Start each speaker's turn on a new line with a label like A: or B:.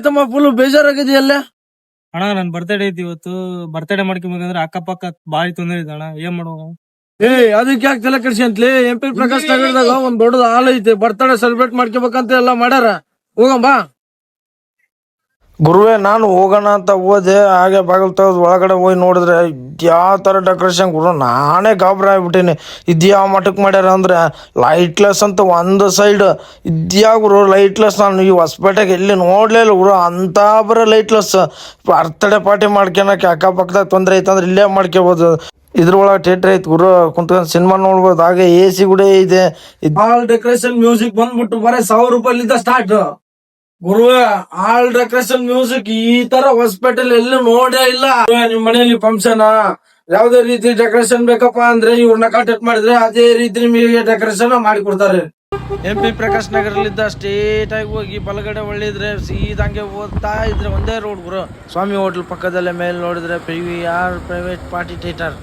A: ತಮ್ಮ ಫುಲ್ ಬೇಜಾರಾಗಿದೆಯಲ್ಲ.
B: ಅಣ್ಣ ನನ್ ಬರ್ತಡೇ ಐತಿ ಇವತ್ತು. ಬರ್ತಡೇ ಮಾಡ್ಕೊಂಬೇಕಂದ್ರೆ ಅಕ್ಕಪಕ್ಕ ಬಾರಿ ತೊಂದ್ರೆ ಇದೆ ಅಣ್ಣ, ಏನ್ ಮಾಡುವ?
A: ಅದಕ್ಕೆ ಯಾಕೆ ತಲೆ ಕೆಡ್ಸಿ ಅಂತಲೇ MP ಪ್ರಕಾಶ್ ನಗರದಾಗ ಒಂದ್ ದೊಡ್ಡದ ಹಾಲ್ ಐತಿ, ಬರ್ತಡೇ ಸೆಲೆಬ್ರೇಟ್ ಮಾಡ್ಕೋಬೇಕಂತ ಎಲ್ಲ ಮಾಡ್ಯಾರ. ಹೋಗಂಬಾ
C: ಗುರುವೇ, ನಾನು ಹೋಗೋಣ ಅಂತ ಹೋದೆ. ಹಾಗೆ ಬಾಗಿಲು ತೆಗೆದು ಒಳಗಡೆ ಹೋಗಿ ನೋಡಿದ್ರೆ ಯಾವ ಥರ ಡೆಕೋರೇಷನ್ ಗುರು, ನಾನೇ ಗಾಬರಿ ಆಗ್ಬಿಟ್ಟೀನಿ. ಇದ್ಯಾವ ಮಠಕ್ಕೆ ಮಾಡ್ಯಾರ ಅಂದ್ರೆ ಲೈಟ್ಲೆಸ್ ಅಂತ ಒಂದು ಸೈಡ್ ಇದ್ಯಾ ಗುರು ಲೈಟ್ಲೆಸ್. ನಾನು ಈ ಹೊಸಪೇಟೆಗೆ ಎಲ್ಲಿ ನೋಡಲೇ ಇಲ್ಲ ಗುರು ಅಂತ ಬರೋ ಲೈಟ್ಲೆಸ್. ಬರ್ತಡೇ ಪಾರ್ಟಿ ಮಾಡ್ಕೊಳಕ್ಕೆ ಅಕ್ಕಪಕ್ಕದಾಗ ತೊಂದರೆ ಐತಂದ್ರೆ ಇಲ್ಲೇ ಮಾಡ್ಕೋಬೋದು. ಇದ್ರೊಳಗೆ ಥಿಯೇಟ್ರ್ ಐತೆ ಗುರು, ಕುಂತ್ಕೊಂಡು ಸಿನಿಮಾ ನೋಡ್ಬೋದು. ಹಾಗೆ AC ಕೂಡ ಇದೆ.
A: ಹಾಲ್ ಡೆಕೋರೇಷನ್ ಮ್ಯೂಸಿಕ್ ಬಂದ್ಬಿಟ್ಟು ಬರೀ 1000 ರೂಪಾಯಿಲಿಂದ ಸ್ಟಾರ್ಟ್. ಗುರುವೆ, ಹಾಲ್ ಡೆಕೋರೇಷನ್ ಮ್ಯೂಸಿಕ್ ಈ ತರ ಹೊಸಪೇಟೆಲ್ ಎಲ್ಲೂ ನೋಡೇ ಇಲ್ಲ. ನಿಮ್ ಮನೆಯಲ್ಲಿ ಫಂಕ್ಷನ್ ಯಾವ್ದೇ ರೀತಿ ಡೆಕೋರೇಷನ್ ಬೇಕಪ್ಪ ಅಂದ್ರೆ ಇವ್ರನ್ನ ಕಾಂಟ್ಯಾಕ್ಟ್ ಮಾಡಿದ್ರೆ ಅದೇ ರೀತಿ ನಿಮಗೆ ಡೆಕೋರೇಷನ್ ಮಾಡಿ ಕೊಡ್ತಾರೆ.
C: MP ಪ್ರಕಾಶ್ ನಗರಲ್ಲಿದ್ದ ಸ್ಟ್ರೇಟ್ ಆಗಿ ಹೋಗಿ ಬಲಗಡೆ ಒಳ್ಳಿದ್ರೆ ಸೀದಂಗೆ ಓದ್ತಾ ಇದ್ರೆ ಒಂದೇ ರೋಡ್ ಗುರು. ಸ್ವಾಮಿ ಹೋಟ್ಲ್ ಪಕ್ಕದಲ್ಲೇ ಮೇಲೆ ನೋಡಿದ್ರೆ PVR ಪ್ರೈವೇಟ್ ಪಾರ್ಟಿ ಥಿಯೇಟರ್.